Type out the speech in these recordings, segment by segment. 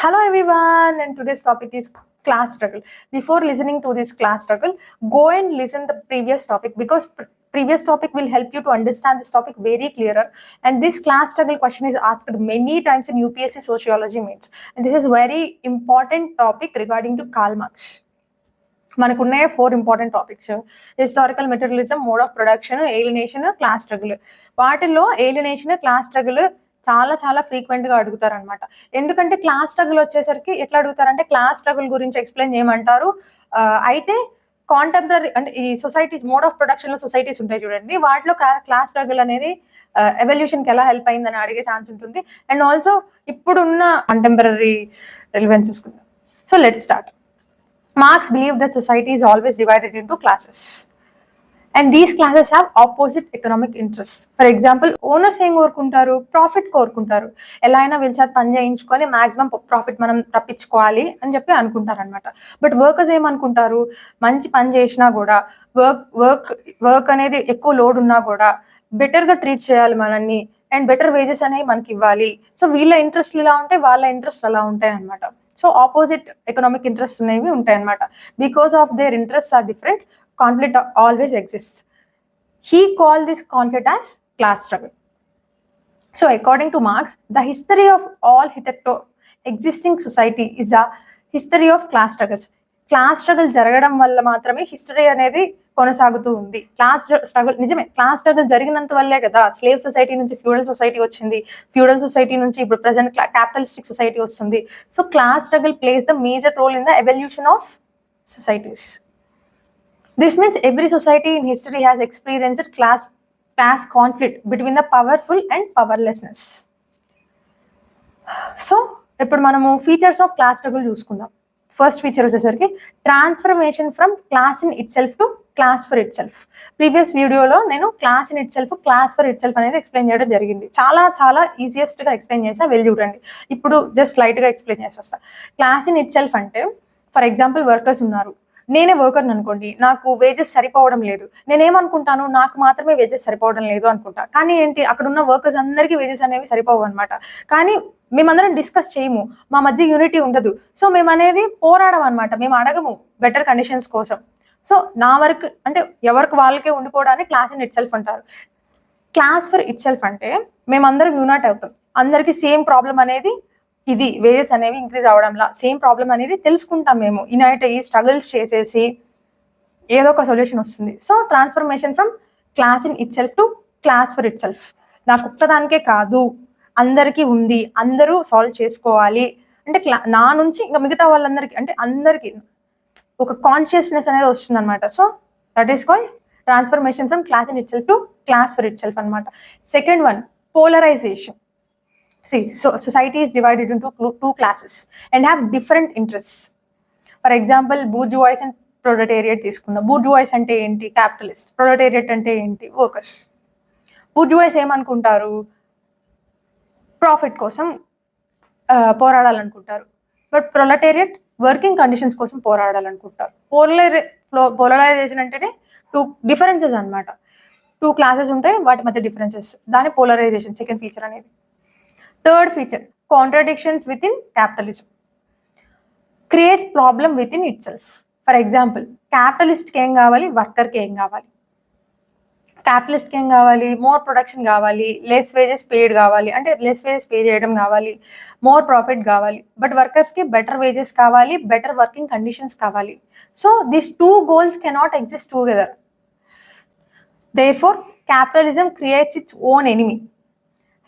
Hello everyone, and today's topic is class struggle. Before listening to this class struggle, go and listen the previous topic because previous topic will help you to understand this topic very clearer. And this class struggle question is asked many times in UPSC sociology mains, and this is very important topic regarding to Karl Marx. మనకున్నాయి 4 important topics: historical materialism, mode of production, alienation, class struggle. వాటిల్లో alienation, class struggle చాలా చాలా frequent గా అడుగుతారు అనమాట. ఎందుకంటే class struggle వచ్చేసరికి ఎట్లా అడుగుతారంటే, class struggle గురించి ఎక్స్ప్లెయిన్ చేయమంటారు. అయితే కాంటెంపరీ అంటే ఈ సొసైటీస్, మోడ్ ఆఫ్ ప్రొడక్షన్ లో సొసైటీస్ ఉంటాయి చూడండి, వాటిలో క్లాస్ స్ట్రగుల్ అనేది ఎవల్యూషన్ కి ఎలా హెల్ప్ అయిందని అడిగే ఛాన్స్ ఉంటుంది. అండ్ ఆల్సో ఇప్పుడున్న contemporary relevances. So let's start. Marx believed that society is always divided into classes, and these classes have opposite economic interests. For example, owners ఏం కోరుకుంటారు? Profit కోరుకుంటారు. ఎలా అయినా వీళ్ళ చేత పని చేయించుకొని మాక్సిమం ప్రాఫిట్ మనం తప్పించుకోవాలి అని చెప్పి అనుకుంటారు అనమాట. బట్ వర్కర్స్ ఏమనుకుంటారు? మంచి పని చేసినా కూడా, వర్క్ అనేది ఎక్కువ లోడ్ ఉన్నా కూడా బెటర్ గా ట్రీట్ చేయాలి మనల్ని, అండ్ బెటర్ వేజెస్ అనేవి మనకి ఇవ్వాలి. సో వీళ్ళ ఇంట్రెస్ట్లు ఇలా ఉంటాయి, వాళ్ళ ఇంట్రెస్ట్ అలా ఉంటాయి అనమాట. సో ఆపోజిట్ ఎకనామిక్ ఇంట్రెస్ట్ అనేవి ఉంటాయి అనమాట. Because of their interest are different, conflict always exist. He call this conflict as class struggle. So according to Marx, the history of all hitherto existing society is a history of class struggles. Class struggle జరగడం వల్ల మాత్రమే history అనేది కొనసాగుతూ ఉంది. Class struggle నిజమే, class struggle జరిగినంత వల్లే కదా స్లేవ్ సొసైటీ నుంచి ఫ్యూడల్ సొసైటీ వచ్చింది, ఫ్యూడల్ సొసైటీ నుంచి ఇప్పుడు ప్రెసెంట్ క్యాపిటలిస్టిక్ సొసైటీ వస్తుంది. So class struggle plays the major role in the evolution of societies. This means every society in history has experienced class conflict between the powerful and powerlessness. So ఇప్పుడు మనము features of class struggle చూసుకుందాం. First feature వచ్చేసరికి transformation from class in itself to class for itself. Previous వీడియోలో నేను class in itself, class for itself అనేది explain చేయడం జరిగింది. చాలా చాలా ఈజియెస్ట్ గా ఎక్స్ప్లెయిన్ చేసా, వెళ్ళి చూడండి. ఇప్పుడు జస్ట్ లైట్ గా ఎక్స్ప్లెయిన్ చేసేస్తా. క్లాస్ ఇన్ ఇట్ సెల్ఫ్ అంటే, ఫర్ ఎగ్జాంపుల్ వర్కర్స్ ఉన్నారు, నేనే వర్కర్ని అనుకోండి, నాకు వేజెస్ సరిపోవడం లేదు. నేనేమనుకుంటాను, నాకు మాత్రమే వేజెస్ సరిపోవడం లేదు అనుకుంటా. కానీ ఏంటి, అక్కడ ఉన్న వర్కర్స్ అందరికీ వేజెస్ అనేవి సరిపోవు అనమాట. కానీ మేమందరం డిస్కస్ చేయము, మా మధ్య యూనిటీ ఉండదు. సో మేము అనేది పోరాడం అనమాట, మేము అడగము బెటర్ కండిషన్స్ కోసం. సో నా వర్క్ అంటే ఎవరికి వాళ్ళకే ఉండిపోవడానికి క్లాస్ ఇన్ ఇట్ సెల్ఫ్ అంటారు. క్లాస్ ఫర్ ఇట్ సెల్ఫ్ అంటే మేమందరం యూనైట్ అవుతాం, అందరికీ సేమ్ ప్రాబ్లం అనేది ఇది, వేజెస్ అనేవి ఇంక్రీజ్ అవడంలా సేమ్ ప్రాబ్లం అనేది తెలుసుకుంటాం, మేము యునైట్ అయ్యి స్ట్రగుల్స్ చేసేసి ఏదో ఒక సొల్యూషన్ వస్తుంది. So transformation from class in itself to class for it self. నాకు ఒక్కదానికే కాదు, అందరికీ ఉంది, అందరూ సాల్వ్ చేసుకోవాలి అంటే నా నుంచి ఇంకా మిగతా వాళ్ళందరికీ, అంటే అందరికీ ఒక కాన్షియస్నెస్ అనేది వస్తుంది అనమాట. So that is called transformation from class in itself to class for itself అనమాట. Second one, polarization. See, so society is divided into two classes and have different interests. For example, bourgeois and proletariat తీసుకుందాం. bourgeois అంటే ఏంటి? Capitalist. proletariat అంటే ఏంటి? Workers. bourgeois ఏమనుకుంటారు? Profit కోసం పోరాడాలనుకుంటారు. But proletariat working conditions కోసం పోరాడాలనుకుంటారు. పోలరైజేషన్ అంటేనే టూ డిఫరెన్సెస్ అనమాట. టూ క్లాసెస్ ఉంటాయి, వాటి మధ్య డిఫరెన్సెస్, దాని పోలరైజేషన్ సెకండ్ ఫీచర్ అనేది. Third feature, contradictions within capitalism creates problem within itself. For example, క్యాపిటలిస్ట్కి ఏం కావాలి, వర్కర్కి ఏం కావాలి? క్యాపిటలిస్ట్కి ఏం కావాలి? మోర్ ప్రొడక్షన్ కావాలి, లెస్ వేజెస్ పేడ్ కావాలి, అంటే లెస్ వేజెస్ పే చేయడం కావాలి, మోర్ ప్రాఫిట్ కావాలి. బట్ వర్కర్స్కి బెటర్ వేజెస్ కావాలి, బెటర్ వర్కింగ్ కండిషన్స్ కావాలి. So these two goals cannot exist together. Therefore, capitalism creates its own enemy.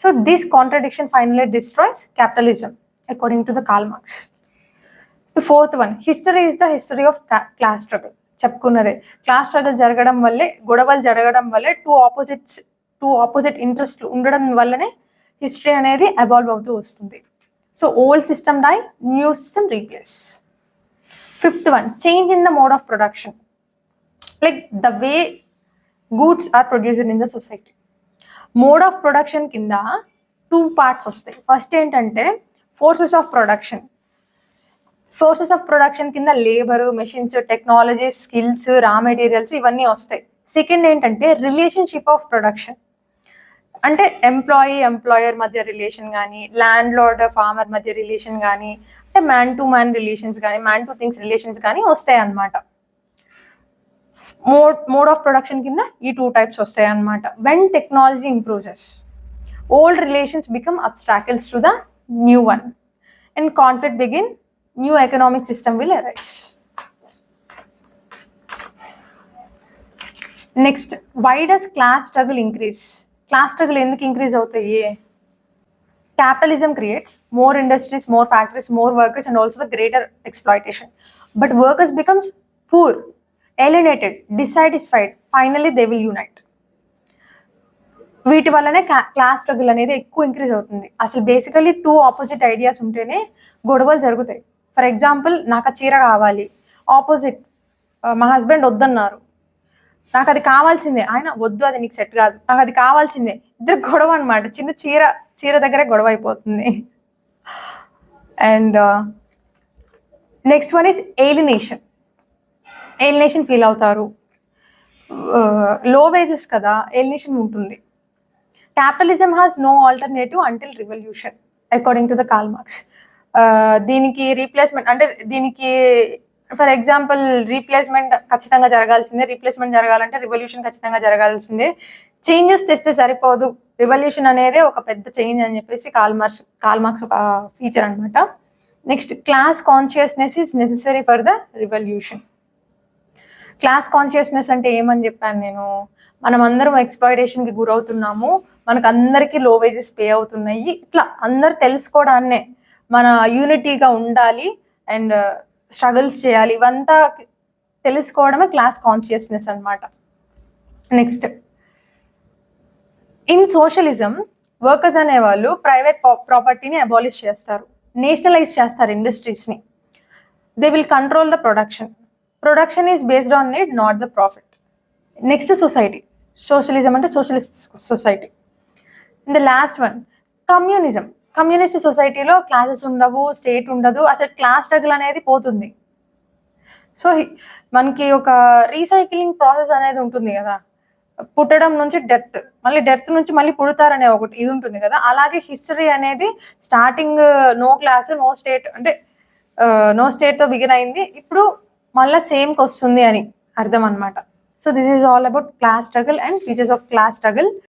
So this contradiction finally destroys capitalism, according to the Karl Marx. The fourth one, history is the history of class struggle. చెప్పుకున్నదే, class struggle జరగడం వల్లే, గొడవలు జరగడం వల్లే, two opposite interest ఉండడం వల్లనే history అనేది evolve అవుతూ వస్తుంది. So old system die, new system replace. Fifth one, change in the mode of production, like the way goods are produced in the society. Mode of production కింద two parts వస్తాయి. First ఏంటంటే forces of production. Forces of production కింద labour, machines, technologies, skills, raw materials ఇవన్నీ వస్తాయి. Second ఏంటంటే relationship of production, అంటే employer మధ్య relation కానీ, ల్యాండ్ లార్డ్ ఫార్మర్ మధ్య రిలేషన్ కానీ, అంటే మ్యాన్ టు మ్యాన్ రిలేషన్స్ కానీ మ్యాన్ టు థింగ్స్ రిలేషన్స్ కానీ వస్తాయి అన్నమాట. మోడ్ ఆఫ్ ప్రొడక్షన్ కింద ఈ 2 టైప్స్ వస్తాయి అన్నమాట. When technology improves, old relations become obstacles to the new one and conflict begin, new economic system will arise. Next, why does class struggle increase? Class struggle ఎందుకు increase అవుతాయి? Capitalism creates more industries, more factories, more workers, and also the greater exploitation. But workers becomes poor, alienated, dissatisfied. Finally, they will unite. వీటి వల్లనే class struggle అనేది ఎక్కువ increase అవుతుంది. అసలు basically 2 opposite ideas ఉంటేనే గొడవలు జరుగుతాయి. ఫర్ ఎగ్జాంపుల్, నాకు ఆ చీర కావాలి, ఆపోజిట్ మా హస్బెండ్ వద్దన్నారు, నాకు అది కావాల్సిందే, ఆయన వద్దు అది నీకు సెట్ కాదు, నాకు అది కావాల్సిందే, ఇద్దరు గొడవ అనమాట. చిన్న చీర దగ్గరే గొడవ అయిపోతుంది. And next one is alienation. Alienation feel అవుతారు. లో వేజెస్ కదా, ఏలినేషన్ ఉంటుంది. Capitalism has no alternative until revolution according to the Karl Marx. దీనికి రీప్లేస్మెంట్ అంటే దీనికి ఫర్ ఎగ్జాంపుల్ రీప్లేస్మెంట్ ఖచ్చితంగా జరగాల్సిందే. రీప్లేస్మెంట్ జరగాలంటే రివల్యూషన్ ఖచ్చితంగా జరగాల్సిందే. చేంజెస్ తెస్తే సరిపోదు, రివల్యూషన్ అనేది ఒక పెద్ద చేంజ్ అని చెప్పేసి కార్ల్ మార్క్స్ ఒక ఫీచర్ అనమాట. Next, class consciousness is necessary for the revolution. Class consciousness అంటే ఏమని చెప్పాను నేను? మనం అందరం ఎక్స్‌ప్లాయిటేషన్‌కి గురవుతున్నాము, మనకు అందరికీ లో వేజెస్ పే అవుతున్నాయి, ఇట్లా అందరు తెలుసుకోవడాన్నే మన యూనిటీగా ఉండాలి అండ్ స్ట్రగుల్స్ చేయాలి, ఇవంతా తెలుసుకోవడమే క్లాస్ కాన్షియస్నెస్ అనమాట. నెక్స్ట్, ఇన్ సోషలిజం వర్కర్స్ అనేవాళ్ళు ప్రైవేట్ ప్రాపర్టీని అబాలిష్ చేస్తారు, నేషనలైజ్ చేస్తారు ఇండస్ట్రీస్ని. They will control the production is based on need, not the profit. Next, society. Socialism అంటే socialist society. The last one, communism. Communist సొసైటీలో classes ఉండవు, state ఉండదు, అసలు క్లాస్ స్ట్రగుల్ అనేది పోతుంది. సో మనకి ఒక రీసైక్లింగ్ ప్రాసెస్ అనేది ఉంటుంది కదా, పుట్టడం నుంచి డెత్, మళ్ళీ డెత్ నుంచి మళ్ళీ పుడతారనే ఒకటి ఇది ఉంటుంది కదా. అలాగే హిస్టరీ అనేది starting no class no state అంటే నో స్టేట్తో బిగిన్ అయింది, ఇప్పుడు మళ్ళీ సేమ్కి వస్తుంది అని అర్థం అనమాట. So this is all about class struggle and features of class struggle.